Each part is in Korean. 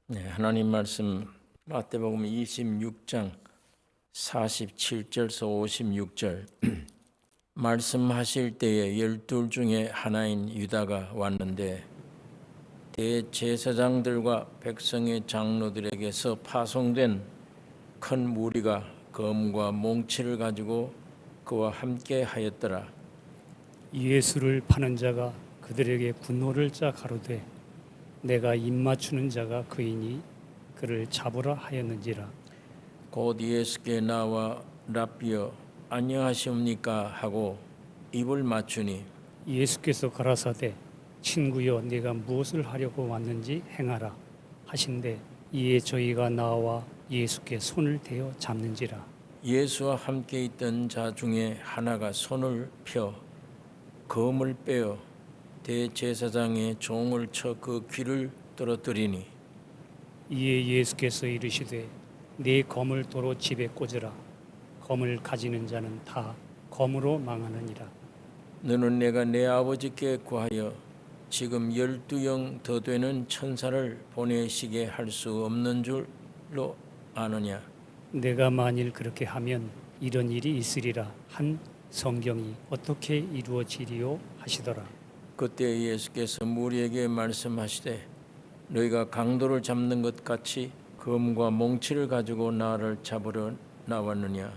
네, 하나님 말씀 마태복음 26장 47절에서 56절 말씀하실 때에 12 중에 하나인 유다가 왔는데 대제사장들과 백성의 장로들에게서 파송된 큰 무리가 검과 몽치를 가지고 그와 함께 하였더라. 예수를 파는 자가 그들에게 분노를 짜 가로되 내가 입맞추는 자가 그이니 그를 잡으라 하였는지라. 곧 예수께 나와 랍비여 안녕하시옵니까 하고 입을 맞추니 예수께서 가라사대 친구여 네가 무엇을 하려고 왔는지 행하라 하신대 이에 저희가 나와 예수께 손을 대어 잡는지라. 예수와 함께 있던 자 중에 하나가 손을 펴 검을 빼어 대제사장의 종을 쳐 그 귀를 떨어뜨리니 이에 예수께서 이르시되 네 검을 도로 집에 꽂으라. 검을 가지는 자는 다 검으로 망하느니라. 너는 내가 내 아버지께 구하여 지금 12영 더 되는 천사를 보내시게 할 수 없는 줄로 아느냐. 내가 만일 그렇게 하면 이런 일이 있으리라 한 성경이 어떻게 이루어지리요 하시더라. 그때 예수께서 무리에게 말씀하시되 너희가 강도를 잡는 것 같이 검과 몽치를 가지고 나를 잡으러 나왔느냐.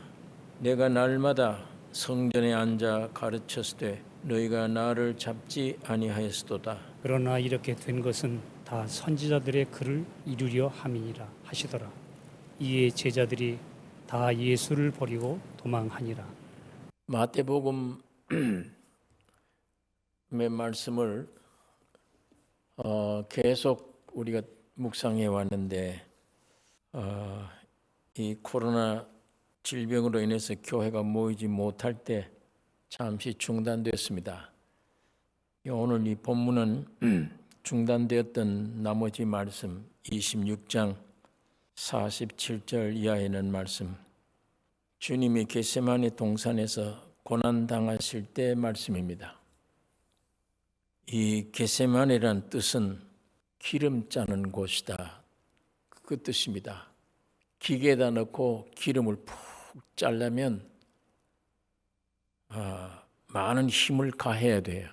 내가 날마다 성전에 앉아 가르쳤으되 너희가 나를 잡지 아니하였도다. 그러나 이렇게 된 것은 다 선지자들의 글을 이루려 함이니라 하시더라. 이에 제자들이 다 예수를 버리고 도망하니라. 마태복음의 말씀을 계속 우리가 묵상해 왔는데 이 코로나 질병으로 인해서 교회가 모이지 못할 때 잠시 중단되었습니다. 오늘 이 본문은 중단되었던 나머지 말씀 26장 47절 이하에 있는 말씀, 주님이 겟세마네 동산에서 고난당하실 때 말씀입니다. 이 겟세마네란 뜻은 기름 짜는 곳이다, 그 뜻입니다. 기계에다 넣고 기름을 푹 짜려면 많은 힘을 가해야 돼요.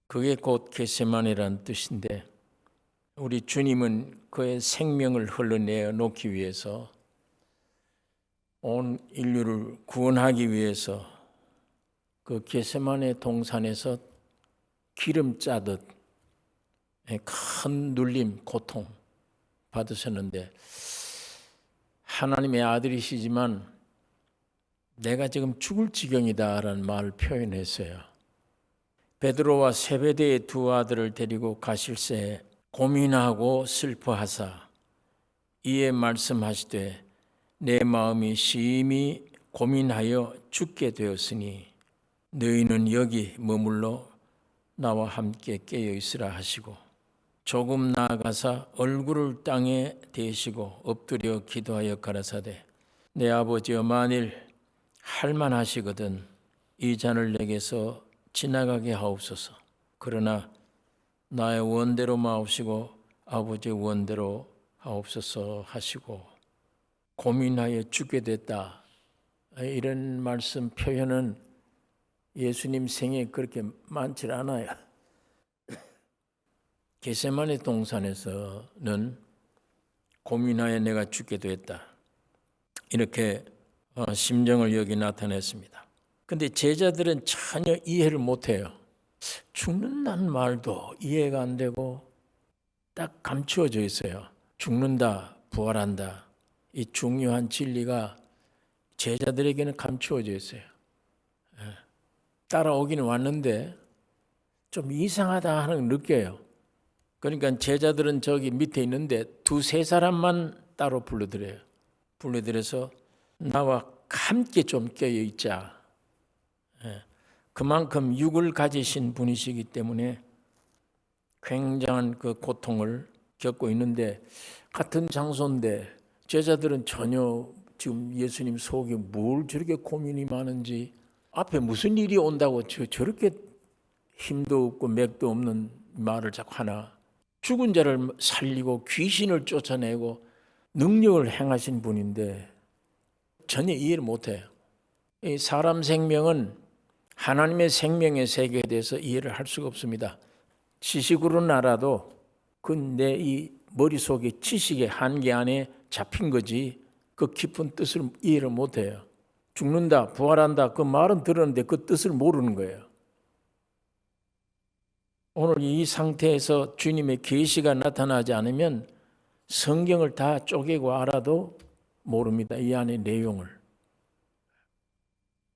그게 곧 겟세마네란 뜻인데 우리 주님은 그의 생명을 흘러내어 놓기 위해서 온 인류를 구원하기 위해서 그 겟세마네 동산에서 기름 짜듯 큰 눌림, 고통 받으셨는데 하나님의 아들이시지만 내가 지금 죽을 지경이다라는 말을 표현했어요. 베드로와 세베대의 두 아들을 데리고 가실새 고민하고 슬퍼하사 이에 말씀하시되 내 마음이 심히 고민하여 죽게 되었으니 너희는 여기 머물러 나와 함께 깨어 있으라 하시고 조금 나아가사 얼굴을 땅에 대시고 엎드려 기도하여 가라사대 내 아버지여 만일 할만하시거든 이 잔을 내게서 지나가게 하옵소서. 그러나 나의 원대로 마옵시고 아버지의 원대로 하옵소서 하시고 고민하여 죽게 됐다. 이런 말씀 표현은 예수님 생에 그렇게 많지 않아요. 겟세마네 동산에서는 고민하여 내가 죽게 됐다. 이렇게 심정을 여기 나타냈습니다. 그런데 제자들은 전혀 이해를 못해요. 죽는다는 말도 이해가 안 되고 딱 감추어져 있어요. 죽는다, 부활한다. 이 중요한 진리가 제자들에게는 감추어져 있어요. 따라오기는 왔는데 좀 이상하다 하는 걸 느껴요. 그러니까 제자들은 저기 밑에 있는데 두세 사람만 따로 불러들여요. 불러들여서 나와 함께 좀 껴여 있자. 그만큼 육을 가지신 분이시기 때문에 굉장한 그 고통을 겪고 있는데 같은 장소인데 제자들은 전혀 지금 예수님 속에 뭘 저렇게 고민이 많은지 앞에 무슨 일이 온다고 저렇게 힘도 없고 맥도 없는 말을 자꾸 하나. 죽은 자를 살리고 귀신을 쫓아내고 능력을 행하신 분인데 전혀 이해를 못해요. 이 사람 생명은 하나님의 생명의 세계에 대해서 이해를 할 수가 없습니다. 지식으로는 알아도 그건 내 이 머릿속에 지식의 한계 안에 잡힌 거지 그 깊은 뜻을 이해를 못해요. 죽는다, 부활한다 그 말은 들었는데 그 뜻을 모르는 거예요. 오늘 이 상태에서 주님의 계시가 나타나지 않으면 성경을 다 쪼개고 알아도 모릅니다. 이 안의 내용을.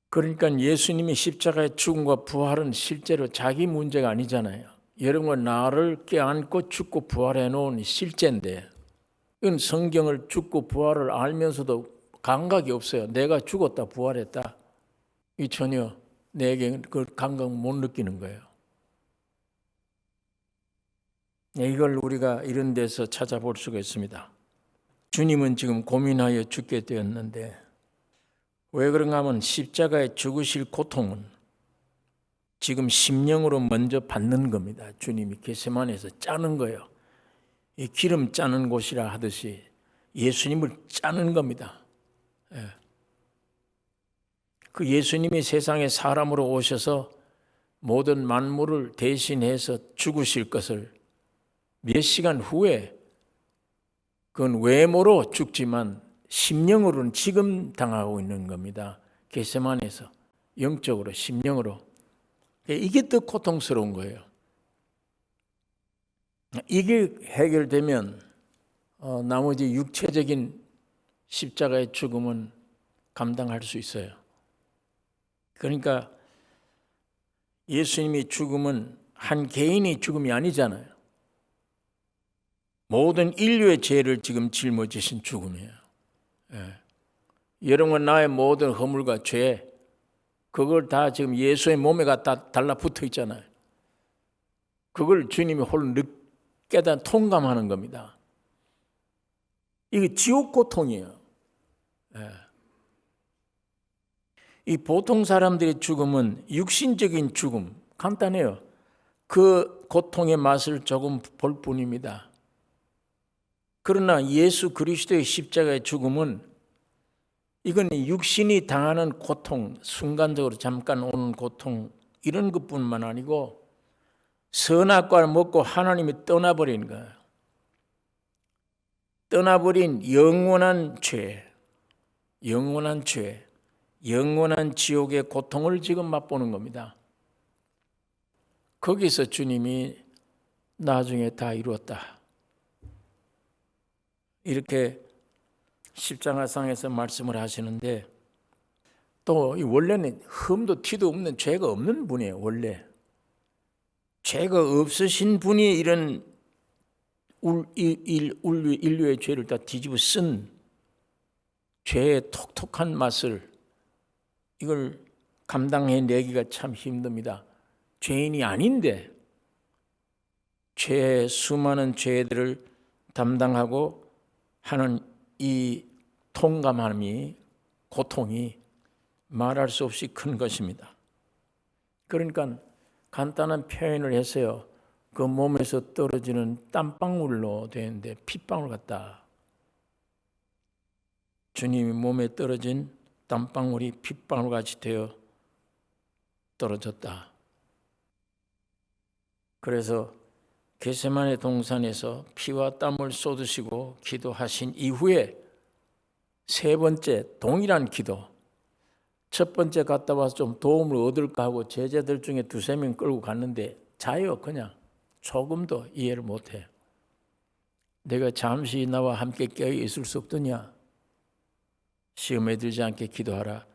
그러니까 예수님이 십자가의 죽음과 부활은 실제로 자기 문제가 아니잖아요. 여러분과 나를 껴안고 죽고 부활해 놓은 실제인데 이건 성경을 죽고 부활을 알면서도 감각이 없어요. 내가 죽었다 부활했다. 이 전혀 내게 그 감각 못 느끼는 거예요. 이걸 우리가 이런 데서 찾아볼 수가 있습니다. 주님은 지금 고민하여 죽게 되었는데 왜 그런가 하면 십자가에 죽으실 고통은 지금 심령으로 먼저 받는 겁니다. 주님이 겟세마네에서 짜는 거예요. 이 기름 짜는 곳이라 하듯이 예수님을 짜는 겁니다. 그 예수님이 세상에 사람으로 오셔서 모든 만물을 대신해서 죽으실 것을 몇 시간 후에 그건 외모로 죽지만 심령으로는 지금 당하고 있는 겁니다. 겟세마네에서 영적으로 심령으로. 이게 더 고통스러운 거예요. 이게 해결되면 나머지 육체적인 십자가의 죽음은 감당할 수 있어요. 그러니까 예수님이 죽음은 한 개인이 죽음이 아니잖아요. 모든 인류의 죄를 지금 짊어지신 죽음이에요. 여러분과 나의 모든 허물과 죄 그걸 다 지금 예수의 몸에 갖다 달라붙어 있잖아요. 그걸 주님이 홀로 깨닫 통감하는 겁니다. 이게 지옥 고통이에요. 이 보통 사람들의 죽음은 육신적인 죽음, 간단해요. 그 고통의 맛을 조금 볼 뿐입니다. 그러나 예수 그리스도의 십자가의 죽음은 이건 육신이 당하는 고통, 순간적으로 잠깐 오는 고통 이런 것뿐만 아니고 선악과를 먹고 하나님이 떠나버린 거예요. 떠나버린 영원한 죄, 영원한 지옥의 고통을 지금 맛보는 겁니다. 거기서 주님이 나중에 다 이루었다. 이렇게 십자가상에서 말씀을 하시는데 또 원래는 흠도 티도 없는 죄가 없는 분이에요. 원래 죄가 없으신 분이 이런 인류의 죄를 다 뒤집어 쓴 죄의 톡톡한 맛을 이걸 감당해내기가 참 힘듭니다. 죄인이 아닌데 수많은 죄들을 담당하고 하는 이 통감함이 고통이 말할 수 없이 큰 것입니다. 그러니까 간단한 표현을 했어요. 그 몸에서 떨어지는 땀방울로 되는데 핏방울 같다. 주님이 몸에 떨어진 땀방울이 핏방울 같이 되어 떨어졌다. 그래서 겟세마네 동산에서 피와 땀을 쏟으시고 기도하신 이후에 세 번째 동일한 기도. 첫 번째 갔다 와서 좀 도움을 얻을까 하고 제자들 중에 두세 명 끌고 갔는데 자요 그냥. 조금도 이해를 못해요. 내가 잠시 나와 함께 깨어 있을 수 없더냐. 시험에 들지 않게 기도하라.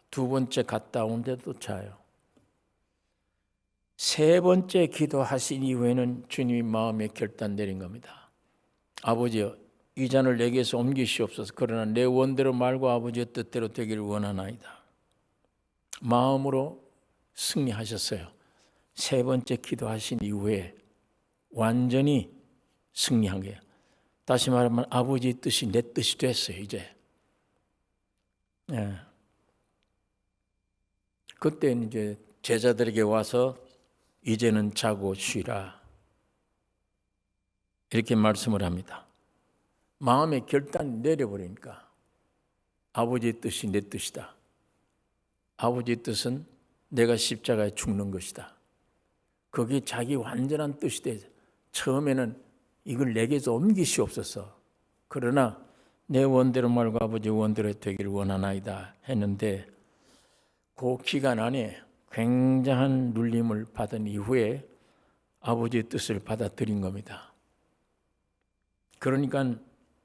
두 번째 갔다 오는데도 자요. 세 번째 기도하신 이후에는 주님이 마음의 결단 내린 겁니다. 아버지여 이 잔을 내게서 옮기시옵소서. 그러나 내 원대로 말고 아버지의 뜻대로 되기를 원하나이다. 마음으로 승리하셨어요. 세 번째 기도하신 이후에 완전히 승리한 거예요. 다시 말하면 아버지의 뜻이 내 뜻이 됐어요. 이제. 그때 이제 제자들에게 와서 이제는 자고 쉬라. 이렇게 말씀을 합니다. 마음의 결단이 내려버리니까 아버지의 뜻이 내 뜻이다. 아버지의 뜻은 내가 십자가에 죽는 것이다. 그게 자기 완전한 뜻이 돼. 처음에는 이걸 내게서 옮기시옵소서. 그러나 내 원대로 말고 아버지 원대로 되기를 원하나이다 했는데 그 기간 안에 굉장한 눌림을 받은 이후에 아버지의 뜻을 받아들인 겁니다. 그러니까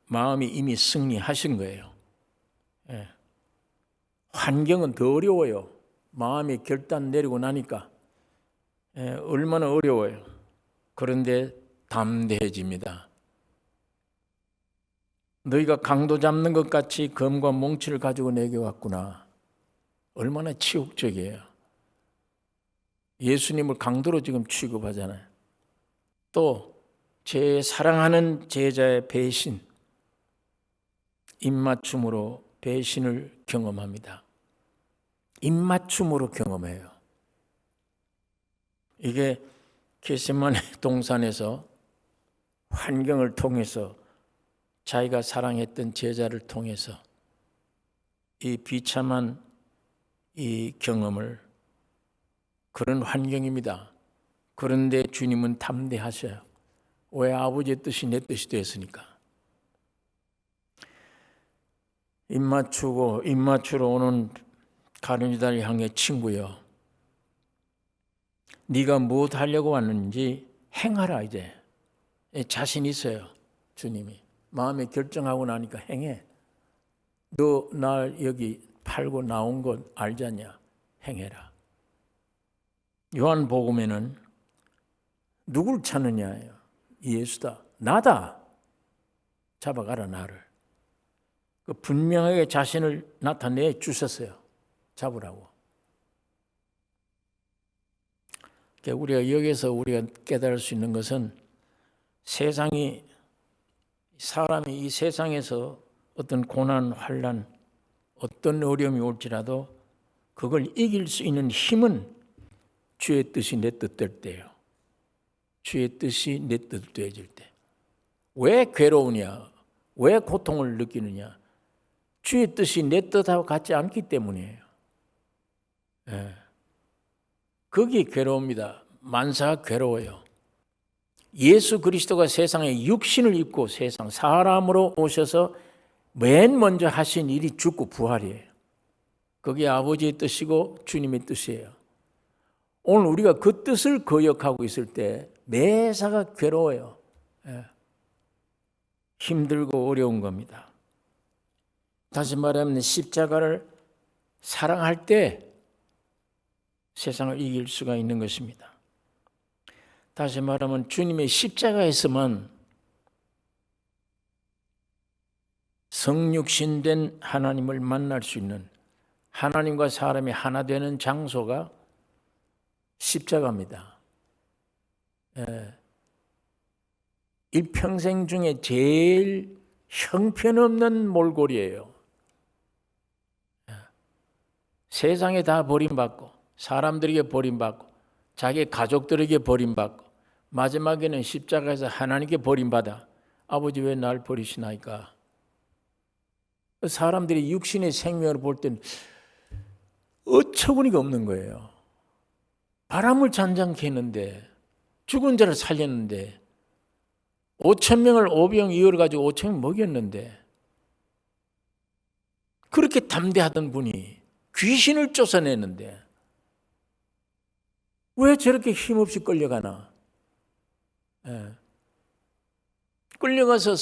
마음이 이미 승리하신 거예요. 예. 환경은 더 어려워요. 마음이 결단 내리고 나니까 얼마나 어려워요. 그런데 담대해집니다. 너희가 강도 잡는 것 같이 검과 몽치를 가지고 내게 왔구나. 얼마나 치욕적이에요. 예수님을 강도로 지금 취급하잖아요. 또 제 사랑하는 제자의 배신, 입맞춤으로 배신을 경험합니다. 입맞춤으로 경험해요. 이게 겟세마네 동산에서 환경을 통해서 자기가 사랑했던 제자를 통해서 이 비참한 이 경험을 그런 환경입니다. 그런데 주님은 담대하셔요. 왜? 아버지의 뜻이 내 뜻이 되었으니까. 입맞추러 오는 가룟유다를 향해 친구여, 네가 무엇 하려고 왔는지 행하라. 이제 자신 있어요. 주님이 마음에 결정하고 나니까 행해. 너 날 여기 팔고 나온 것 알지 않냐? 행해라. 요한복음에는 누굴 찾느냐예요. 예수다. 나다. 잡아가라 나를. 그 분명하게 자신을 나타내 주셨어요. 잡으라고. 우리가 여기서 우리가 깨달을 수 있는 것은 사람이 이 세상에서 어떤 고난, 환난, 어떤 어려움이 올지라도 그걸 이길 수 있는 힘은 주의 뜻이 내 뜻될 때예요. 주의 뜻이 내 뜻 되어질 때. 왜 괴로우냐? 왜 고통을 느끼느냐? 주의 뜻이 내 뜻하고 같지 않기 때문이에요. 거기 괴로웁니다. 만사가 괴로워요. 예수 그리스도가 세상에 육신을 입고 세상 사람으로 오셔서 맨 먼저 하신 일이 죽고 부활이에요. 그게 아버지의 뜻이고 주님의 뜻이에요. 오늘 우리가 그 뜻을 거역하고 있을 때 매사가 괴로워요. 힘들고 어려운 겁니다. 다시 말하면 십자가를 사랑할 때 세상을 이길 수가 있는 것입니다. 다시 말하면 주님의 십자가에서만 성육신된 하나님을 만날 수 있는, 하나님과 사람이 하나 되는 장소가 십자가입니다. 일평생 중에 제일 형편없는 몰골이에요. 세상에 다 버림받고 사람들에게 버림받고 자기 가족들에게 버림받고 마지막에는 십자가에서 하나님께 버림받아 아버지 왜 날 버리시나이까. 사람들이 육신의 생명을 볼 때는 어처구니가 없는 거예요. 바람을 잔잔케 했는데 죽은 자를 살렸는데 5,000명을 오병 이어가지고 5,000명 먹였는데 그렇게 담대하던 분이 귀신을 쫓아내는데 왜 저렇게 힘없이 끌려가나? 끌려가서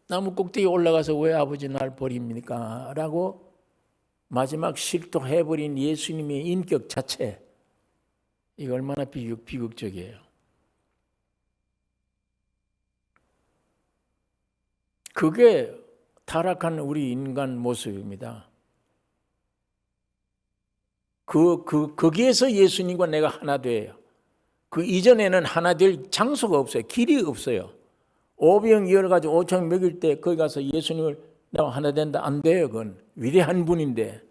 나무 꼭대기에 올라가서 왜 아버지 날 버립니까? 라고 마지막 실토해버린 예수님의 인격 자체, 이거 얼마나 비극적이에요. 그게 타락한 우리 인간 모습입니다. 거기에서 예수님과 내가 하나 돼요. 그 이전에는 하나 될 장소가 없어요. 길이 없어요. 오병 이어가지고 5천 먹일 때 거기 가서 예수님을 내가 하나 된다. 안 돼요. 그건 위대한 분인데.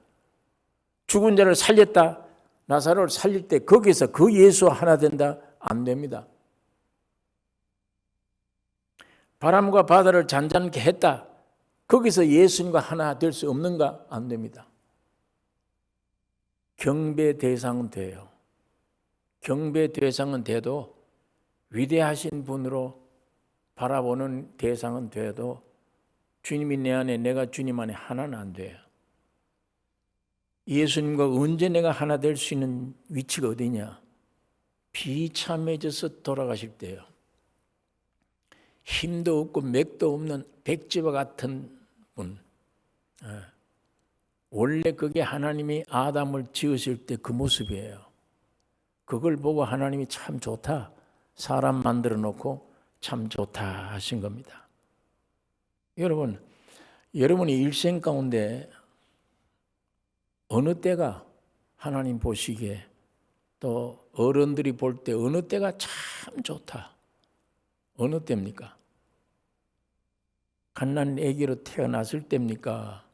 죽은 자를 살렸다. 나사로를 살릴 때 거기서 그 예수와 하나 된다. 안 됩니다. 바람과 바다를 잔잔케 했다. 거기서 예수님과 하나 될 수 없는가? 안 됩니다. 경배 대상은 돼요. 경배 대상은 돼도 위대하신 분으로 바라보는 대상은 돼도 주님이 내 안에 내가 주님 안에 하나는 안 돼요. 예수님과 언제 내가 하나 될 수 있는 위치가 어디냐? 비참해져서 돌아가실 때요. 힘도 없고 맥도 없는 백지와 같은 분. 원래 그게 하나님이 아담을 지으실 때 그 모습이에요. 그걸 보고 하나님이 참 좋다. 사람 만들어 놓고 참 좋다 하신 겁니다. 여러분, 여러분이 일생 가운데 어느 때가 하나님 보시기에 또 어른들이 볼 때 어느 때가 참 좋다. 어느 때입니까? 갓난 아기로 태어났을 때입니까?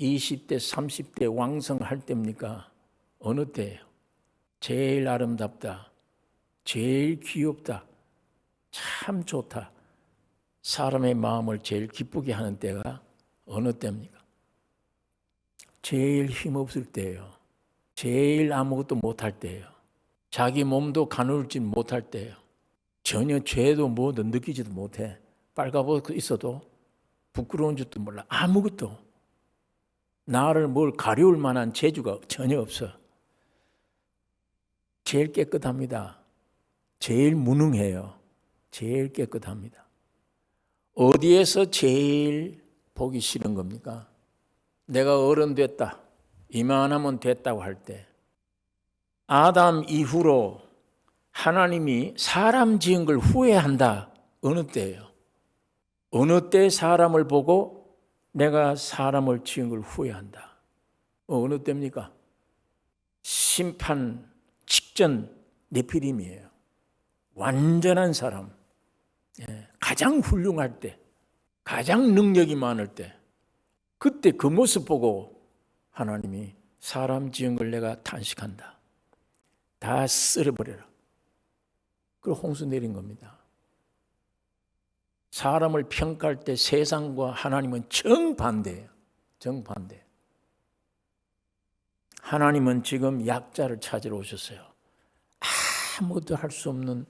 20대, 30대 왕성할 때입니까? 어느 때예요? 제일 아름답다. 제일 귀엽다. 참 좋다. 사람의 마음을 제일 기쁘게 하는 때가 어느 때입니까? 제일 힘없을 때예요. 제일 아무것도 못할 때예요. 자기 몸도 가눌지 못할 때예요. 전혀 죄도 뭐도 느끼지도 못해. 빨가벗고 있어도 부끄러운 줄도 몰라. 아무것도. 나를 뭘 가려울 만한 재주가 전혀 없어. 제일 깨끗합니다. 제일 무능해요. 제일 깨끗합니다. 어디에서 제일 보기 싫은 겁니까? 내가 어른 됐다. 이만하면 됐다고 할 때. 아담 이후로 하나님이 사람 지은 걸 후회한다. 어느 때예요? 어느 때 사람을 보고 내가 사람을 지은 걸 후회한다. 어느 때입니까? 심판 직전 네피림이에요. 완전한 사람. 가장 훌륭할 때, 가장 능력이 많을 때, 그때 그 모습 보고 하나님이 사람 지은 걸 내가 탄식한다. 다 쓸어버려라. 그리고 홍수 내린 겁니다. 사람을 평가할 때 세상과 하나님은 정반대예요. 정반대. 하나님은 지금 약자를 찾으러 오셨어요. 아무것도 할 수 없는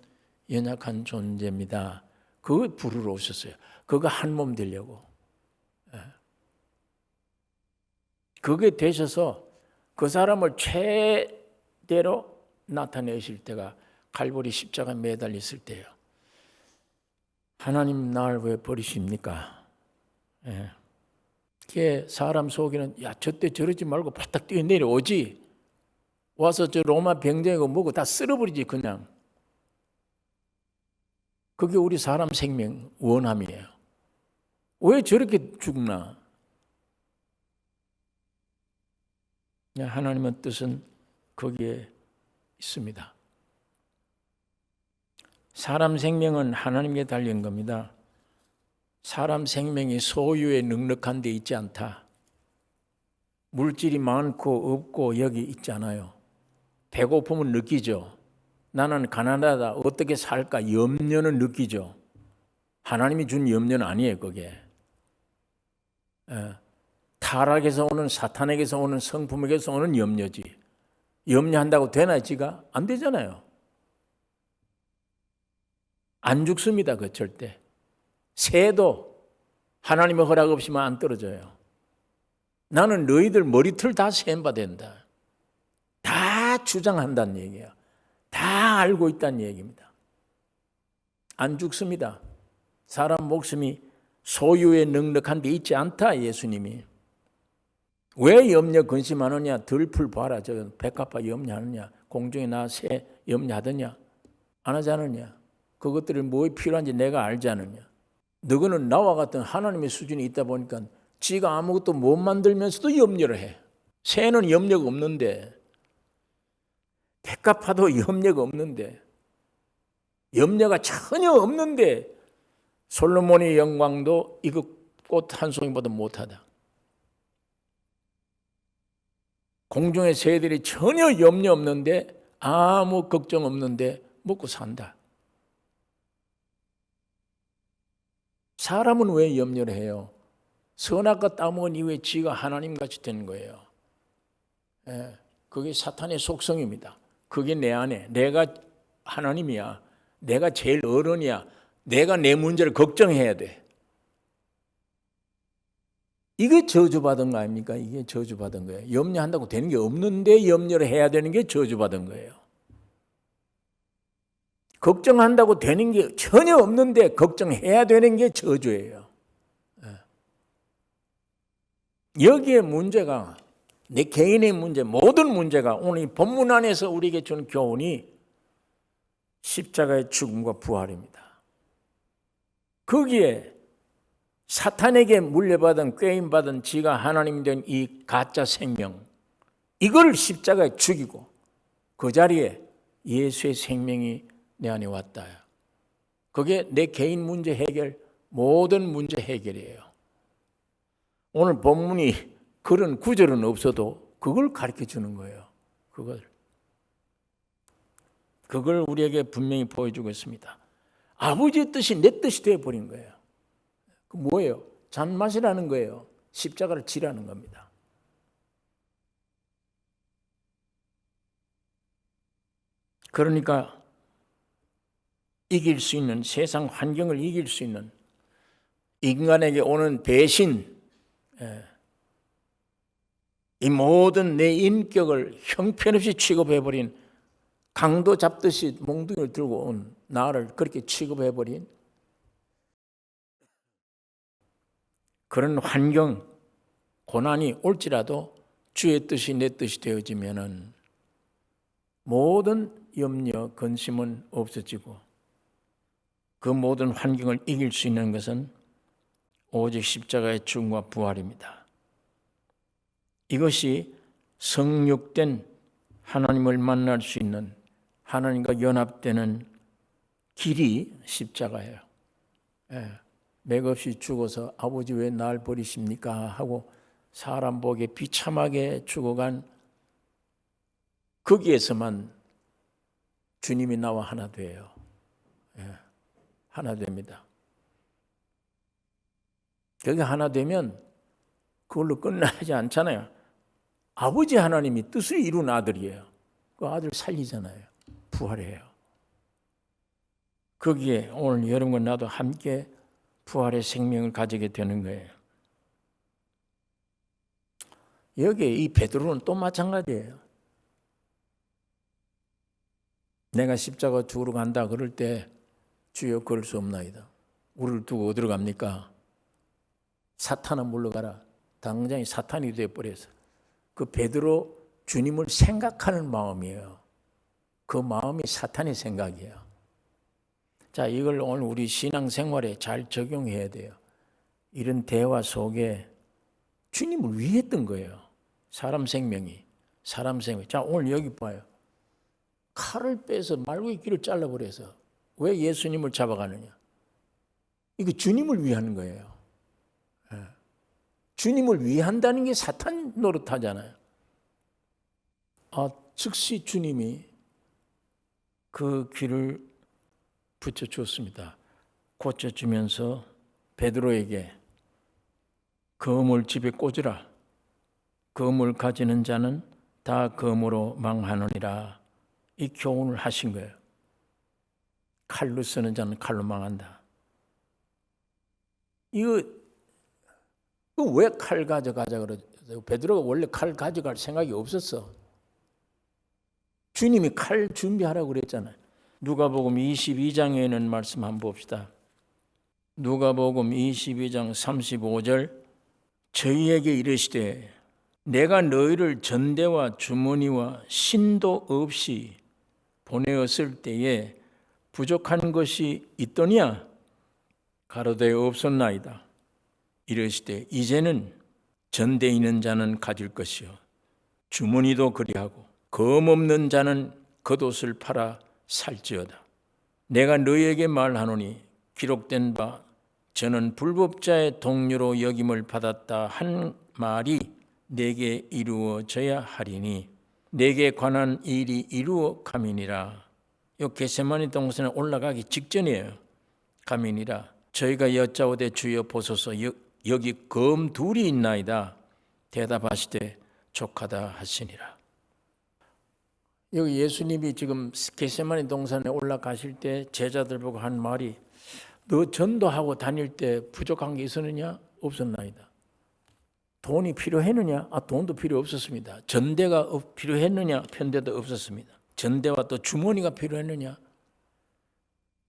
연약한 존재입니다. 그거 부르러 오셨어요. 그거 한 몸 되려고. 그게 되셔서 그 사람을 최대로 나타내실 때가 갈보리 십자가 매달렸을 때예요. 하나님 날 왜 버리십니까? 그게 사람 속에는 야 저때 저러지 말고 바닥 뛰어내려오지. 와서 저 로마 병정이고 뭐고 다 쓸어버리지 그냥. 그게 우리 사람 생명 원함이에요. 왜 저렇게 죽나? 하나님의 뜻은 거기에 있습니다. 사람 생명은 하나님께 달린 겁니다. 사람 생명이 소유에 넉넉한 데 있지 않다. 물질이 많고 없고 여기 있지 않아요. 배고픔은 느끼죠. 나는 가난하다. 어떻게 살까? 염려는 느끼죠. 하나님이 준 염려는 아니에요. 그게. 타락에서 오는 사탄에게서 오는 성품에게서 오는 염려지. 염려한다고 되나 지가? 안 되잖아요. 안 죽습니다. 그 절대. 새도 하나님의 허락 없이만 안 떨어져요. 나는 너희들 머리털 다 셈바 된다. 다 주장한다는 얘기야. 다 알고 있다는 얘기입니다. 안 죽습니다. 사람 목숨이 소유에 넉넉한 데 있지 않다. 예수님이. 왜 염려 근심하느냐? 들풀 봐라. 저 백합화 염려하느냐? 공중에 나 새 염려하느냐? 안 하지 않느냐? 그것들이 뭐에 필요한지 내가 알지 않느냐? 너희는 나와 같은 하나님의 수준이 있다 보니까 지가 아무것도 못 만들면서도 염려를 해. 새는 염려가 없는데, 백합화도 염려가 없는데, 염려가 전혀 없는데 솔로몬의 영광도 이거 꽃 한 송이보다 못하다. 공중의 새들이 전혀 염려 없는데 아무 걱정 없는데 먹고 산다. 사람은 왜 염려를 해요? 선악과 따먹은 이후에 지가 하나님같이 되는 거예요. 그게 사탄의 속성입니다. 그게 내 안에 내가 하나님이야. 내가 제일 어른이야. 내가 내 문제를 걱정해야 돼. 이게 저주받은 거 아닙니까? 이게 저주받은 거예요. 염려한다고 되는 게 없는데 염려를 해야 되는 게 저주받은 거예요. 걱정한다고 되는 게 전혀 없는데 걱정해야 되는 게 저주예요. 여기에 문제가 내 개인의 문제, 모든 문제가 오늘 이 본문 안에서 우리에게 준 교훈이 십자가의 죽음과 부활입니다. 거기에 사탄에게 물려받은 꾀임받은 지가 하나님 된 이 가짜 생명, 이걸 십자가에 죽이고 그 자리에 예수의 생명이 내 안에 왔다. 그게 내 개인 문제 해결, 모든 문제 해결이에요. 오늘 본문이 그런 구절은 없어도 그걸 가르쳐 주는 거예요. 그걸 우리에게 분명히 보여주고 있습니다. 아버지의 뜻이 내 뜻이 되어버린 거예요. 그 뭐예요? 잔맛이라는 거예요. 십자가를 지라는 겁니다. 그러니까 이길 수 있는, 세상 환경을 이길 수 있는 인간에게 오는 배신, 이 모든 내 인격을 형편없이 취급해버린, 강도 잡듯이 몽둥이를 들고 온 나를 그렇게 취급해버린 그런 환경, 고난이 올지라도 주의 뜻이 내 뜻이 되어지면은 모든 염려, 근심은 없어지고 그 모든 환경을 이길 수 있는 것은 오직 십자가의 죽음과 부활입니다. 이것이 성육된 하나님을 만날 수 있는, 하나님과 연합되는 길이 십자가예요. 맥없이 죽어서 아버지 왜 날 버리십니까? 하고 사람 보기에 비참하게 죽어간 거기에서만 주님이 나와 하나 돼요. 하나 됩니다. 거기 하나 되면 그걸로 끝나지 않잖아요. 아버지 하나님이 뜻을 이룬 아들이에요. 그 아들 살리잖아요. 부활해요. 거기에 오늘 여러분과 나도 함께 부활의 생명을 가지게 되는 거예요. 여기에 이 베드로는 또 마찬가지예요. 내가 십자가 죽으러 간다 그럴 때 주여 그럴 수 없나이다. 우리를 두고 어디로 갑니까? 사탄아 물러가라. 당장에 사탄이 되어버려서 그 베드로 주님을 생각하는 마음이에요. 그 마음이 사탄의 생각이에요. 자, 이걸 오늘 우리 신앙생활에 잘 적용해야 돼요. 이런 대화 속에 주님을 위했던 거예요. 사람 생명이. 자, 오늘 여기 봐요. 칼을 빼서 말고의 귀를 잘라버려서 왜 예수님을 잡아가느냐? 이거 주님을 위하는 거예요. 주님을 위한다는 게 사탄 노릇하잖아요. 즉시 주님이 그 귀를 붙여주었습니다. 고쳐주면서 베드로에게 검을 집에 꽂으라. 검을 가지는 자는 다 검으로 망하느니라. 이 교훈을 하신 거예요. 칼로 쓰는 자는 칼로 망한다. 이거 왜 칼 가져가자 그러죠? 베드로가 원래 칼 가져갈 생각이 없었어. 주님이 칼 준비하라고 그랬잖아요. 누가복음 22장에는 말씀 한번 봅시다. 누가복음 22장 35절 저희에게 이르시되 내가 너희를 전대와 주머니와 신도 없이 보내었을 때에 부족한 것이 있더냐? 가로되 없었나이다. 이르시되 이제는 전대 있는 자는 가질 것이요 주머니도 그리하고 검 없는 자는 겉옷을 팔아 살지어다. 내가 너희에게 말하노니 기록된 바 저는 불법자의 동료로 여김을 받았다 한 말이 내게 이루어져야 하리니 내게 관한 일이 이루어 가민이라. 요 겟세마네 동산에 올라가기 직전이에요. 가민이라. 저희가 여짜오되 주여 보소서 여기 검 둘이 있나이다. 대답하시되 족하다 하시니라. 여기 예수님이 지금 겟세마네 동산에 올라가실 때 제자들 보고 한 말이 너 전도하고 다닐 때 부족한 게 있었느냐? 없었나이다. 돈이 필요했느냐? 돈도 필요 없었습니다. 전대가 필요했느냐? 편대도 없었습니다. 전대와 또 주머니가 필요했느냐?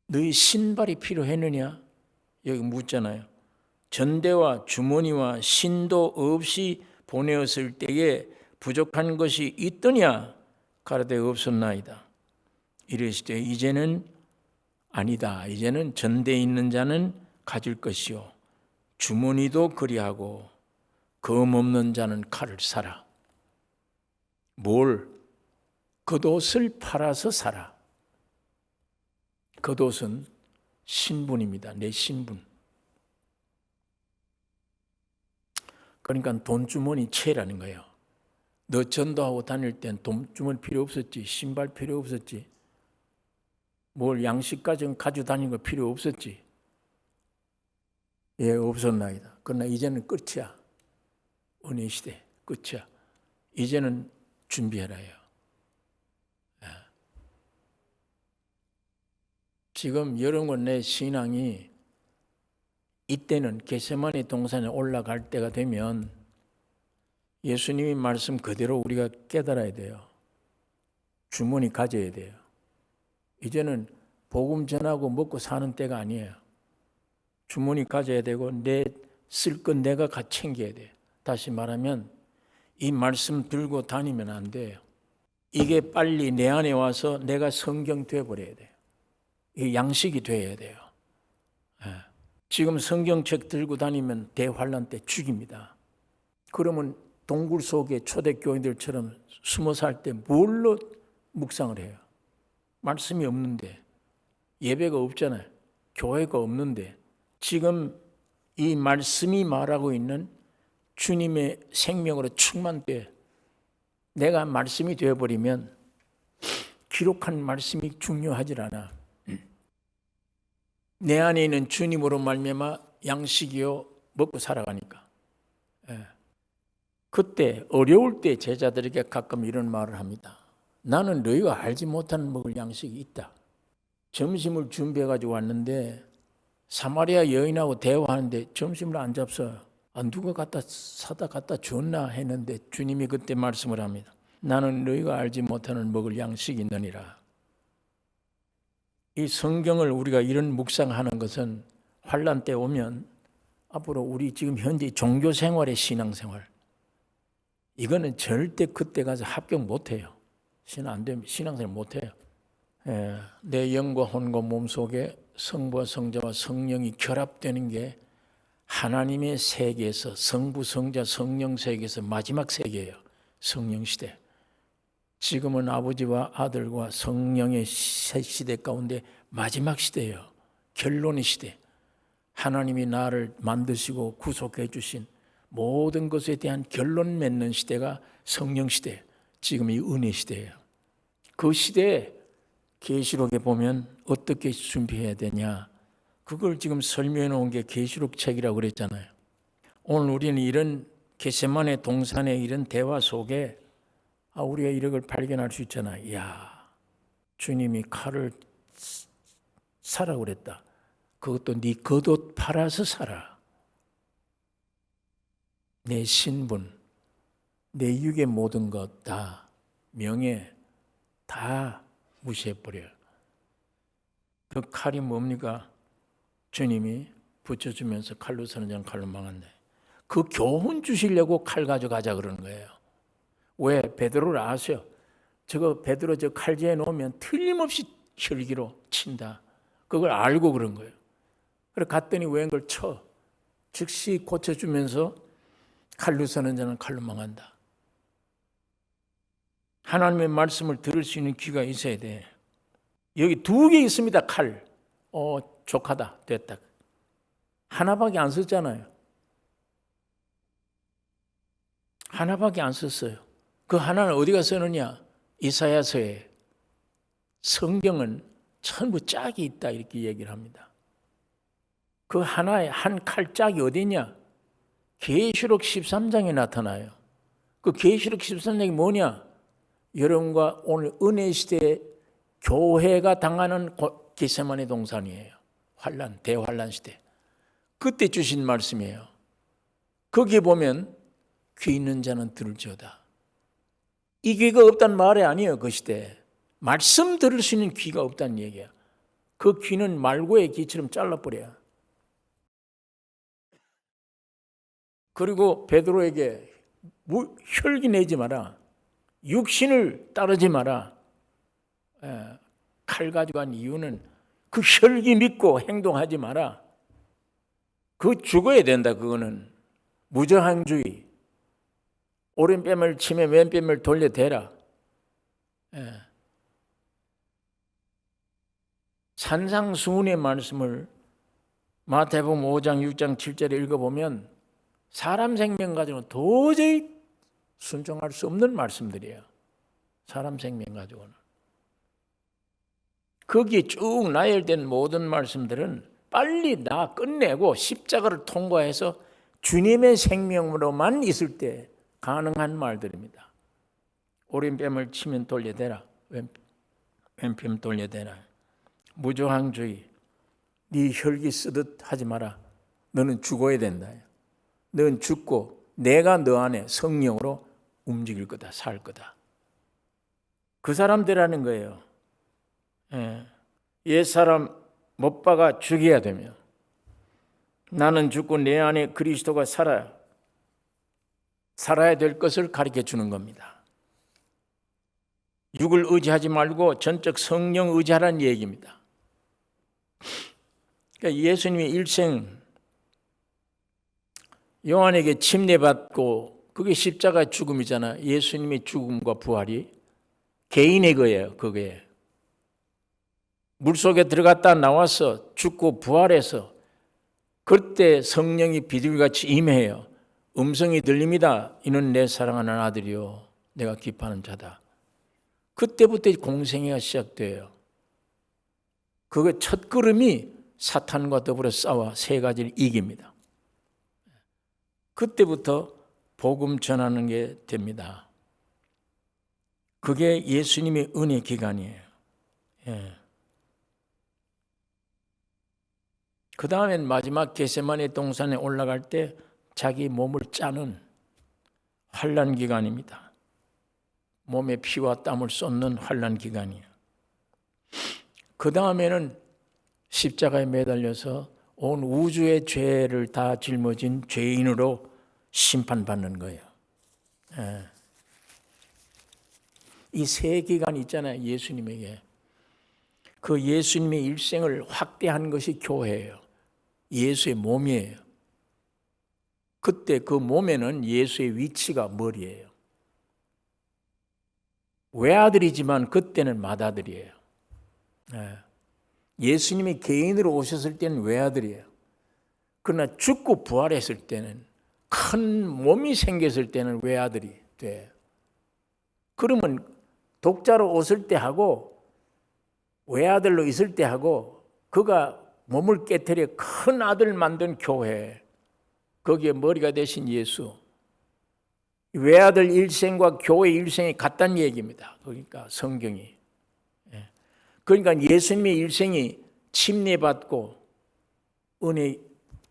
너희 신발이 필요했느냐? 여기 묻잖아요. 전대와 주머니와 신도 없이 보내었을 때에 부족한 것이 있더냐? 가라되 없었나이다. 이르시되 이제는 아니다. 이제는 전대에 있는 자는 가질 것이요 주머니도 그리하고 검 없는 자는 칼을 사라. 뭘? 겉옷을 팔아서 사라. 겉옷은 신분입니다. 내 신분. 그러니까 돈주머니 채라는 거예요. 너 전도하고 다닐 땐 돈주머니 필요 없었지. 신발 필요 없었지. 뭘 양식까지 가지고 다니는 거 필요 없었지. 예, 없었나이다. 그러나 이제는 끝이야. 은혜 시대 끝이야. 이제는 준비해라요. 지금 여러분 내 신앙이 이때는 겟세마네 동산에 올라갈 때가 되면 예수님이 말씀 그대로 우리가 깨달아야 돼요. 주머니 가져야 돼요. 이제는 복음 전하고 먹고 사는 때가 아니에요. 주머니 가져야 되고 내 쓸 건 내가 같이 챙겨야 돼요. 다시 말하면 이 말씀 들고 다니면 안 돼요. 이게 빨리 내 안에 와서 내가 성경 되어버려야 돼요. 이게 양식이 되어야 돼요. 지금 성경책 들고 다니면 대환란 때 죽입니다. 그러면 동굴 속에 초대교인들처럼 숨어 살 때 뭘로 묵상을 해요? 말씀이 없는데, 예배가 없잖아요. 교회가 없는데, 지금 이 말씀이 말하고 있는 주님의 생명으로 충만돼 내가 말씀이 되어버리면 기록한 말씀이 중요하질 않아. 내 안에 있는 주님으로 말미암아 양식이요 먹고 살아가니까. 그때 어려울 때 제자들에게 가끔 이런 말을 합니다. 나는 너희가 알지 못하는 먹을 양식이 있다. 점심을 준비해가지고 왔는데 사마리아 여인하고 대화하는데 점심을 안 잡숴요. 누가 사다 갖다 줬나 했는데 주님이 그때 말씀을 합니다. 나는 너희가 알지 못하는 먹을 양식이 있느니라. 이 성경을 우리가 이런 묵상하는 것은 환난 때 오면 앞으로 우리 지금 현재 종교생활의 신앙생활 이거는 절대 그때 가서 합격 못해요. 안 되면 신앙생활 못해요. 내 영과 혼과 몸속에 성부와 성자와 성령이 결합되는 게 하나님의 세계에서 성부, 성자, 성령 세계에서 마지막 세계예요. 성령 시대. 지금은 아버지와 아들과 성령의 시대 가운데 마지막 시대예요. 결론의 시대. 하나님이 나를 만드시고 구속해 주신 모든 것에 대한 결론 맺는 시대가 성령 시대. 지금 이 은혜 시대예요. 그 시대에 계시록에 보면 어떻게 준비해야 되냐. 그걸 지금 설명해 놓은 게 계시록 책이라고 그랬잖아요. 오늘 우리는 이런 겟세마네 동산의 이런 대화 속에 우리가 이런 걸 발견할 수 있잖아요. 이야, 주님이 칼을 사라고 그랬다. 그것도 네 겉옷 팔아서 사라. 내 신분, 내 육의 모든 것 다, 명예 다 무시해버려요. 그 칼이 뭡니까? 주님이 붙여주면서 칼로 서는 자는 칼로 망한다. 그 교훈 주시려고 칼 가져가자 그러는 거예요. 왜? 베드로를 아세요. 저거 베드로 저 칼제에 놓으면 틀림없이 혈기로 친다. 그걸 알고 그런 거예요. 그래서 갔더니 왼걸 쳐. 즉시 고쳐주면서 칼로 서는 자는 칼로 망한다. 하나님의 말씀을 들을 수 있는 귀가 있어야 돼. 여기 두 개 있습니다. 칼. 족하다. 됐다. 하나밖에 안 썼잖아요. 하나밖에 안 썼어요. 그 하나는 어디가 쓰느냐? 이사야서에. 성경은 전부 짝이 있다 이렇게 얘기를 합니다. 그 하나의 한 칼짝이 어디냐? 계시록 13장에 나타나요. 그 계시록 13장이 뭐냐? 여러분과 오늘 은혜 시대에 교회가 당하는 겟세마네 동산이에요. 환란, 대환란 시대. 그때 주신 말씀이에요. 거기에 보면 귀 있는 자는 들을지어다. 이 귀가 없다는 말이 아니에요. 그 시대에. 말씀 들을 수 있는 귀가 없다는 얘기야. 그 귀는 말고의 귀처럼 잘라버려요. 그리고 베드로에게 혈기 내지 마라. 육신을 따르지 마라. 칼 가지고 한 이유는 그 혈기 믿고 행동하지 마라. 그 죽어야 된다. 그거는 무저항주의. 오른뺨을 치며 왼뺨을 돌려대라. 산상수훈의 말씀을 마태복음 5장, 6장, 7절에 읽어보면 사람 생명 가지고는 도저히 순종할 수 없는 말씀들이에요. 사람 생명 가지고는. 거기에 쭉 나열된 모든 말씀들은 빨리 다 끝내고 십자가를 통과해서 주님의 생명으로만 있을 때 가능한 말들입니다. 오른뺨을 치면 돌려대라. 왼뺨 돌려대라. 무저항주의. 네 혈기 쓰듯 하지 마라. 너는 죽어야 된다. 너는 죽고 내가 너 안에 성령으로 움직일 거다. 살 거다. 그 사람들이라는 거예요. 옛사람 못 박아 죽여야 되며 나는 죽고 내 안에 그리스도가 살아야 될 것을 가르쳐 주는 겁니다. 육을 의지하지 말고 전적 성령 의지하라는 얘기입니다. 그러니까 예수님의 일생 요한에게 침례받고 그게 십자가 죽음이잖아. 예수님의 죽음과 부활이 개인의 거예요. 그게 물속에 들어갔다 나와서 죽고 부활해서 그때 성령이 비둘기같이 임해요. 음성이 들립니다. 이는 내 사랑하는 아들이요 내가 기뻐하는 자다. 그때부터 공생애가 시작돼요. 그 첫 걸음이 사탄과 더불어 싸워 세 가지를 이깁니다. 그때부터 복음 전하는 게 됩니다. 그게 예수님의 은혜 기간이에요. 그 다음엔 마지막 겟세마네 동산에 올라갈 때 자기 몸을 짜는 환난 기간입니다. 몸에 피와 땀을 쏟는 환난 기간이에요. 그 다음에는 십자가에 매달려서 온 우주의 죄를 다 짊어진 죄인으로 심판받는 거예요. 이 세 기간이 있잖아요. 예수님에게. 그 예수님의 일생을 확대한 것이 교회예요. 예수의 몸이에요. 그때 그 몸에는 예수의 위치가 머리예요. 외아들이지만 그때는 맏아들이에요. 예수님이 개인으로 오셨을 때는 외아들이에요. 그러나 죽고 부활했을 때는 큰 몸이 생겼을 때는 외아들이 돼요. 그러면 독자로 오실 때 하고 외아들로 있을 때 하고 그가 몸을 깨트려 큰 아들 만든 교회, 거기에 머리가 되신 예수, 외아들 일생과 교회 일생이 같다는 얘기입니다. 그러니까 성경이. 그러니까 예수님의 일생이 침례받고 은혜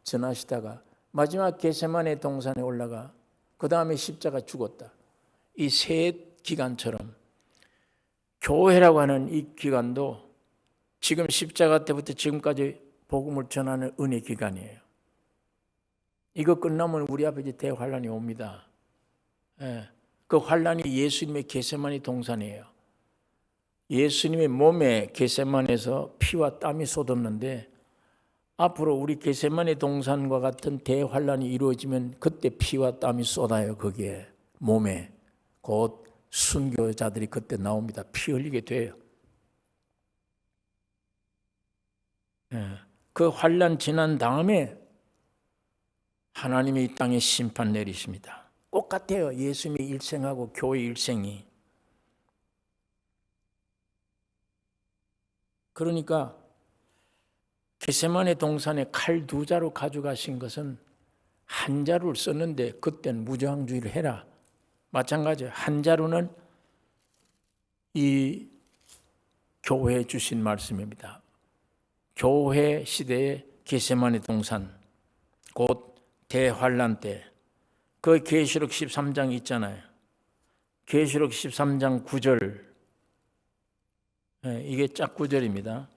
전하시다가 마지막 겟세마네 동산에 올라가 그 다음에 십자가 죽었다. 이 세 기간처럼 교회라고 하는 이 기간도 지금 십자가 때부터 지금까지 복음을 전하는 은혜 기간이에요. 이거 끝나면 우리 앞에 이제 대환란이 옵니다. 그 환란이 예수님의 겟세마네 동산이에요. 예수님의 몸에 겟세마네에서 피와 땀이 쏟았는데 앞으로 우리 겟세마네 동산과 같은 대환란이 이루어지면 그때 피와 땀이 쏟아요. 거기에 몸에 곧 순교자들이 그때 나옵니다. 피 흘리게 돼요. 그 환란 지난 다음에 하나님이 이 땅에 심판 내리십니다. 똑같아요. 예수님의 일생하고 교회 일생이. 그러니까 겟세마네 동산에 칼 2자루 가져가신 것은 한 자루를 썼는데 그때는 무저항주의를 해라. 마찬가지예요. 한 자루는 이 교회에 주신 말씀입니다. 교회 시대의 겟세마네 동산, 곧 대환란 때, 그 계시록 13장 있잖아요. 계시록 13장 9절, 이게 짝구절입니다.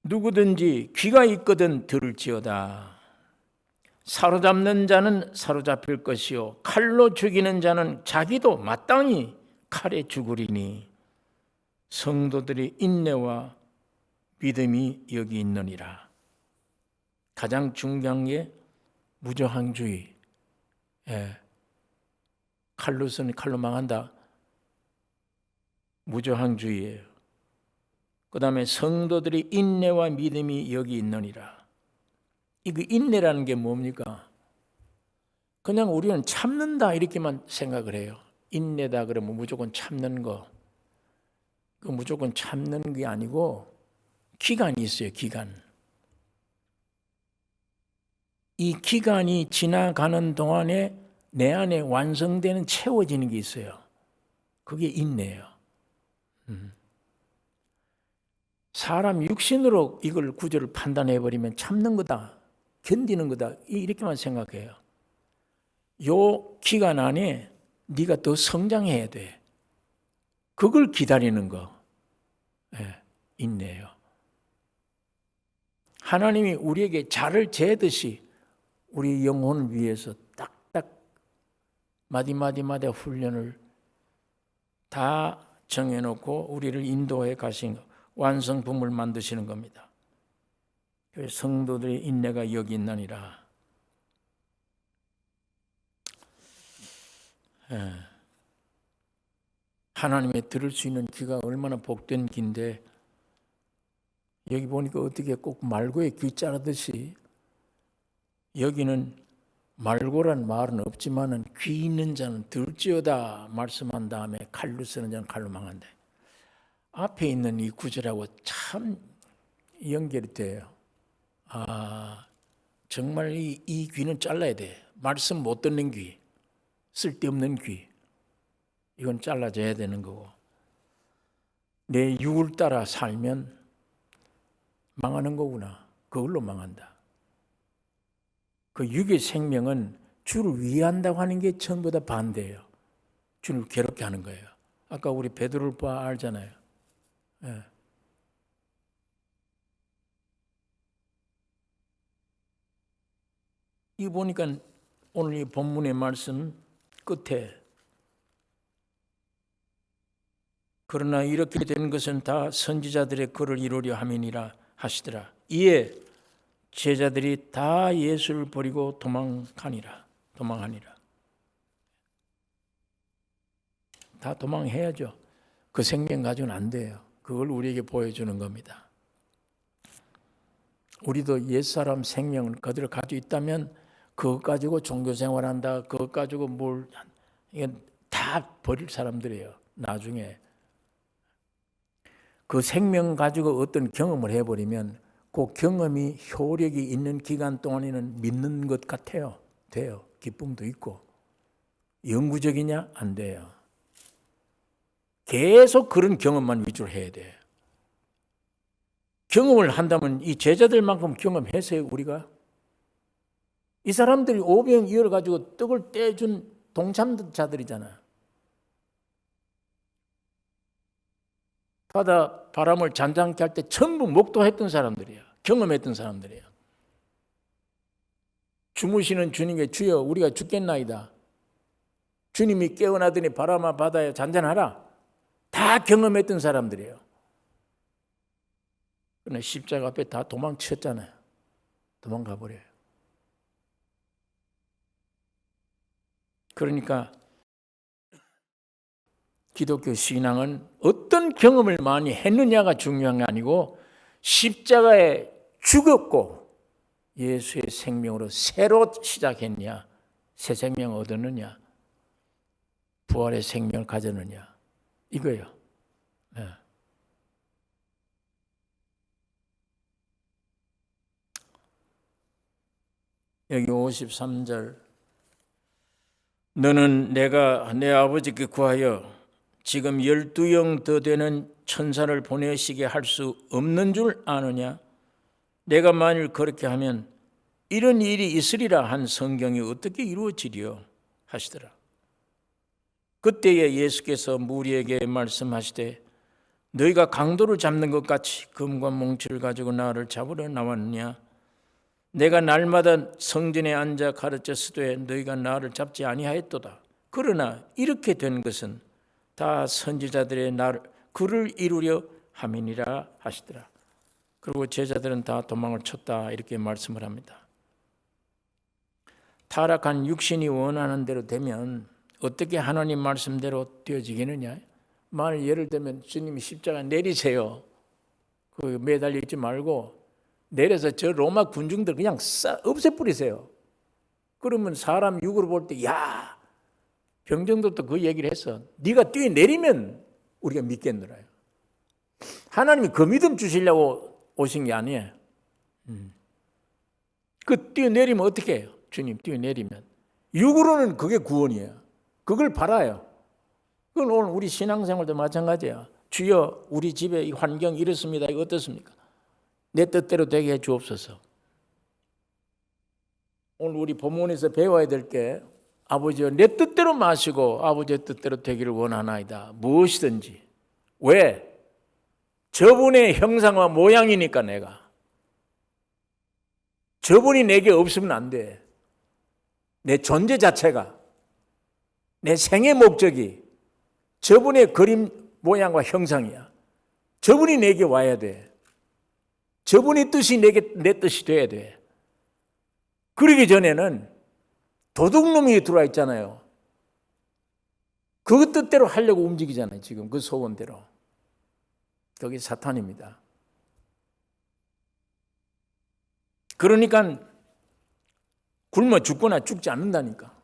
누구든지 귀가 있거든 들을지어다. 사로잡는 자는 사로잡힐 것이요 칼로 죽이는 자는 자기도 마땅히 칼에 죽으리니 성도들의 인내와 믿음이 여기 있느니라. 가장 중요한 게 무저항주의. 칼로서는 칼로 망한다. 무저항주의예요. 그 다음에 성도들의 인내와 믿음이 여기 있느니라. 이거 인내라는 게 뭡니까? 그냥 우리는 참는다 이렇게만 생각을 해요. 인내다 그러면 무조건 참는 거. 그 무조건 참는 게 아니고 기간이 있어요. 기간. 이 기간이 지나가는 동안에 내 안에 완성되는 채워지는 게 있어요. 그게 인내예요. 사람 육신으로 이걸 구절을 판단해버리면 참는 거다, 견디는 거다 이렇게만 생각해요. 요 기간 안에 네가 더 성장해야 돼. 그걸 기다리는 거 인내예요. 하나님이 우리에게 자를 재듯이 우리 영혼을 위해서 딱딱 마디마디마디 훈련을 다 정해놓고 우리를 인도해 가신 거, 완성품을 만드시는 겁니다. 성도들의 인내가 여기 있나니라. 하나님의 들을 수 있는 귀가 얼마나 복된 귀인데, 여기 보니까 어떻게 꼭 말고의 귀 자르듯이, 여기는 말고란 말은 없지만은 귀 있는 자는 들을지어다 말씀한 다음에 칼로 쓰는 자는 칼로 망한다. 앞에 있는 이 구절하고 참 연결이 돼요. 정말 이 귀는 잘라야 돼. 말씀 못 듣는 귀, 쓸데없는 귀, 이건 잘라져야 되는 거고, 내 육을 따라 살면 망하는 거구나. 그걸로 망한다. 그 육의 생명은 주를 위한다고 하는 게 전부 다 반대예요. 주를 괴롭게 하는 거예요. 아까 우리 베드로를 봐 알잖아요. 이 보니까 오늘 이 본문의 말씀 끝에, 그러나 이렇게 된 것은 다 선지자들의 글을 이루려 함이니라 하시더라. 이에 제자들이 다 예수를 버리고 도망하니라. 다 도망해야죠. 그 생명 가지고는 안 돼요. 그걸 우리에게 보여주는 겁니다. 우리도 옛사람 생명을 그대로 가지고 있다면 그것 가지고 종교생활한다, 그것 가지고 이건 다 버릴 사람들이에요. 나중에 그 생명 가지고 어떤 경험을 해버리면 그 경험이 효력이 있는 기간 동안에는 믿는 것 같아요. 돼요. 기쁨도 있고. 영구적이냐? 안 돼요. 계속 그런 경험만 위주로 해야 돼. 경험을 한다면 이 제자들만큼 경험했어요, 우리가? 이 사람들이 오병 이어가지고 떡을 떼준 동참자들이잖아. 바람을 잔잔케 할 때 전부 목도했던 사람들이야. 경험했던 사람들이야. 주무시는 주님께 주여 우리가 죽겠나이다. 주님이 깨어나더니 바람아 바다에 잔잔하라. 다 경험했던 사람들이에요. 그러나 십자가 앞에 다 도망쳤잖아요. 도망가 버려요. 그러니까 기독교 신앙은 어떤 경험을 많이 했느냐가 중요한 게 아니고 십자가에 죽었고 예수의 생명으로 새로 시작했냐, 새 생명 얻었느냐? 부활의 생명을 가졌느냐? 이거예요. 네. 여기 53절, 너는 내가 내 아버지께 구하여 지금 12영 더 되는 천사를 보내시게 할 수 없는 줄 아느냐? 내가 만일 그렇게 하면 이런 일이 있으리라 한 성경이 어떻게 이루어지리요? 하시더라. 그때에 예수께서 무리에게 말씀하시되 너희가 강도를 잡는 것 같이 금과 몽치를 가지고 나를 잡으러 나왔느냐? 내가 날마다 성전에 앉아 가르쳤으되 너희가 나를 잡지 아니하였도다. 그러나 이렇게 된 것은 다 선지자들의 글을 이루려 함이니라 하시더라. 그리고 제자들은 다 도망을 쳤다 이렇게 말씀을 합니다. 타락한 육신이 원하는 대로 되면 어떻게 하나님 말씀대로 되어지겠느냐? 만일 예를 들면 주님이 십자가 내리세요. 그 매달려 있지 말고 내려서 저 로마 군중들 그냥 없애버리세요. 그러면 사람 육으로 볼 때 야, 병정들도 그 얘기를 했어. 네가 뛰어내리면 우리가 믿겠느라요. 하나님이 그 믿음 주시려고 오신 게 아니에요. 그 뛰어내리면 어떻게 해요? 주님 뛰어내리면 육으로는 그게 구원이에요. 그걸 바라요. 그건 오늘 우리 신앙생활도 마찬가지야. 주여 우리 집에 이 환경 이렇습니다. 이거 어떻습니까? 내 뜻대로 되게 해 주옵소서. 오늘 우리 본문에서 배워야 될 게 아버지여 내 뜻대로 마시고 아버지의 뜻대로 되기를 원하나이다. 무엇이든지. 왜? 저분의 형상과 모양이니까 내가. 저분이 내게 없으면 안 돼. 내 존재 자체가, 내 생의 목적이 저분의 그림 모양과 형상이야. 저분이 내게 와야 돼. 저분의 뜻이 내 뜻이 돼야 돼. 그러기 전에는 도둑놈이 들어와 있잖아요. 그 뜻대로 하려고 움직이잖아요. 지금 그 소원대로. 그게 사탄입니다. 그러니까 굶어 죽거나 죽지 않는다니까.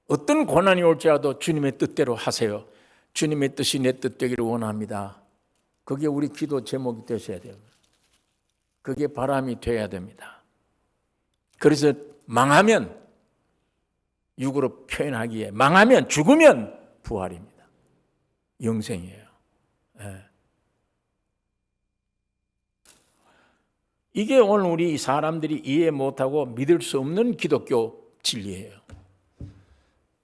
어떤 고난이 올지라도 주님의 뜻대로 하세요. 주님의 뜻이 내 뜻 되기를 원합니다. 그게 우리 기도 제목이 되셔야 돼요. 그게 바람이 되어야 됩니다. 그래서 망하면 육으로 표현하기에 망하면 죽으면 부활입니다. 영생이에요. 네. 이게 오늘 우리 사람들이 이해 못하고 믿을 수 없는 기독교 진리예요.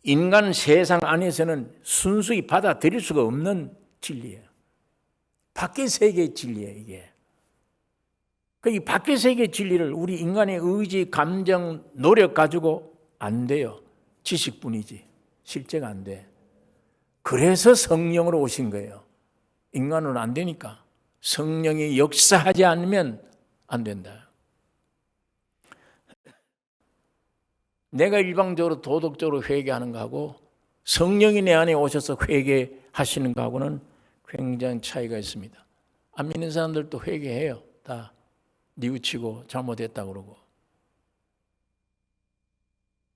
인간 세상 안에서는 순수히 받아들일 수가 없는 진리예요. 밖의 세계의 진리예요, 이게. 이 밖의 세계의 진리를 우리 인간의 의지, 감정, 노력 가지고 안 돼요. 지식뿐이지. 실제가 안 돼. 그래서 성령으로 오신 거예요. 인간은 안 되니까. 성령이 역사하지 않으면 안 된다. 내가 일방적으로 도덕적으로 회개하는 거하고 성령이 내 안에 오셔서 회개하시는 거하고는 굉장히 차이가 있습니다. 안 믿는 사람들도 회개해요. 다 뉘우치고 잘못했다고 그러고.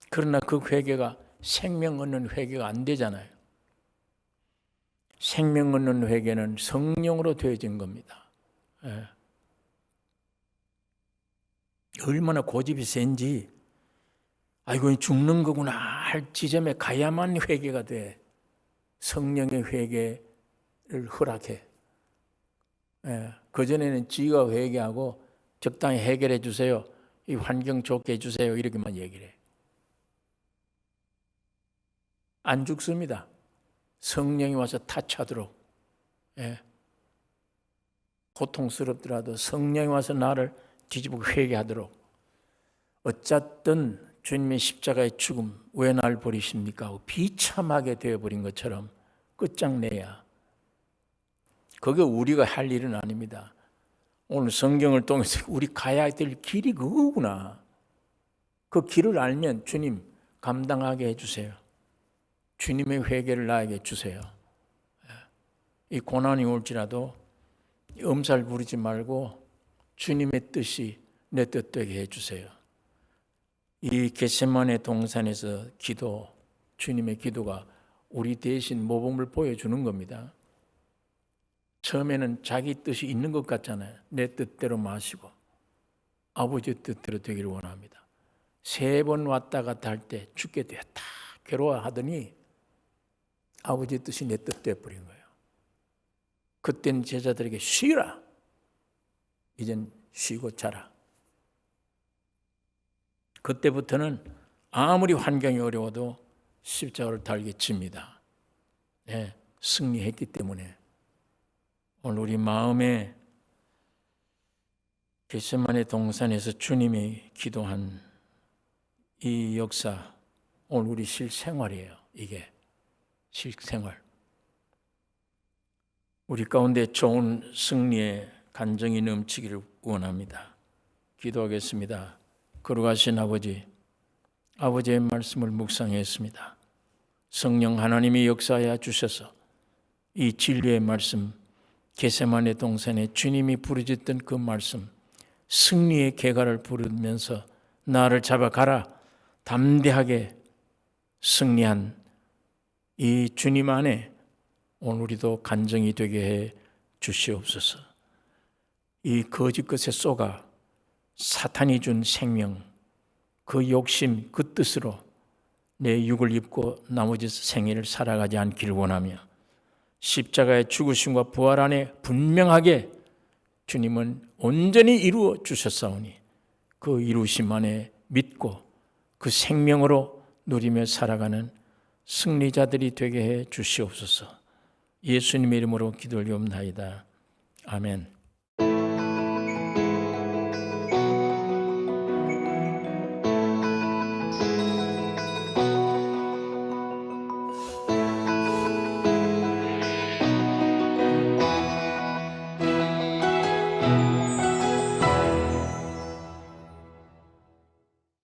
그러나 그 회개가 생명 얻는 회개가 안 되잖아요. 생명 얻는 회개는 성령으로 되어진 겁니다. 예. 얼마나 고집이 센지 아이고 죽는 거구나 할 지점에 가야만 회개가 돼. 성령의 회개를 허락해. 예. 그전에는 지가 회개하고 적당히 해결해 주세요. 이 환경 좋게 해주세요. 이렇게만 얘기를 해. 안 죽습니다. 성령이 와서 타치하도록. 예. 고통스럽더라도 성령이 와서 나를 뒤집고 회개하도록. 어쨌든 주님의 십자가의 죽음 왜 날 버리십니까? 하고 비참하게 되어버린 것처럼 끝장내야. 그게 우리가 할 일은 아닙니다. 오늘 성경을 통해서 우리 가야 될 길이 그거구나. 그 길을 알면 주님 감당하게 해주세요. 주님의 회개를 나에게 주세요. 이 고난이 올지라도 엄살 부리지 말고 주님의 뜻이 내 뜻 되게 해주세요. 이 겟세마네 동산에서 주님의 기도가 우리 대신 모범을 보여주는 겁니다. 처음에는 자기 뜻이 있는 것 같잖아요. 내 뜻대로 마시고 아버지 뜻대로 되기를 원합니다. 3번 왔다 갔다 할 때 죽게 되었다 괴로워하더니 아버지 뜻이 내 뜻 되어버린 거예요. 그때는 제자들에게 쉬라. 이젠 쉬고 자라. 그때부터는 아무리 환경이 어려워도 십자가를 달게 칩니다. 네, 승리했기 때문에 오늘 우리 마음에 겟세마네 동산에서 주님이 기도한 이 역사, 오늘 우리 실생활이에요. 이게 실생활. 우리 가운데 좋은 승리의 간정이 넘치기를 원합니다. 기도하겠습니다. 거룩하신 아버지의 말씀을 묵상했습니다. 성령 하나님이 역사하여 주셔서 이 진리의 말씀, 겟세마네 동산에 주님이 부르짖던 그 말씀, 승리의 개가를 부르면서 나를 잡아가라 담대하게 승리한 이 주님 안에 오늘 우리도 간정이 되게 해 주시옵소서. 이 거짓 것에 쏘가 사탄이 준 생명, 그 욕심, 그 뜻으로 내 육을 입고 나머지 생애를 살아가지 않기를 원하며 십자가의 죽으심과 부활 안에 분명하게 주님은 온전히 이루어 주셨사오니 그 이루심 안에 믿고 그 생명으로 누리며 살아가는 승리자들이 되게 해 주시옵소서. 예수님의 이름으로 기도드리옵나이다. 아멘.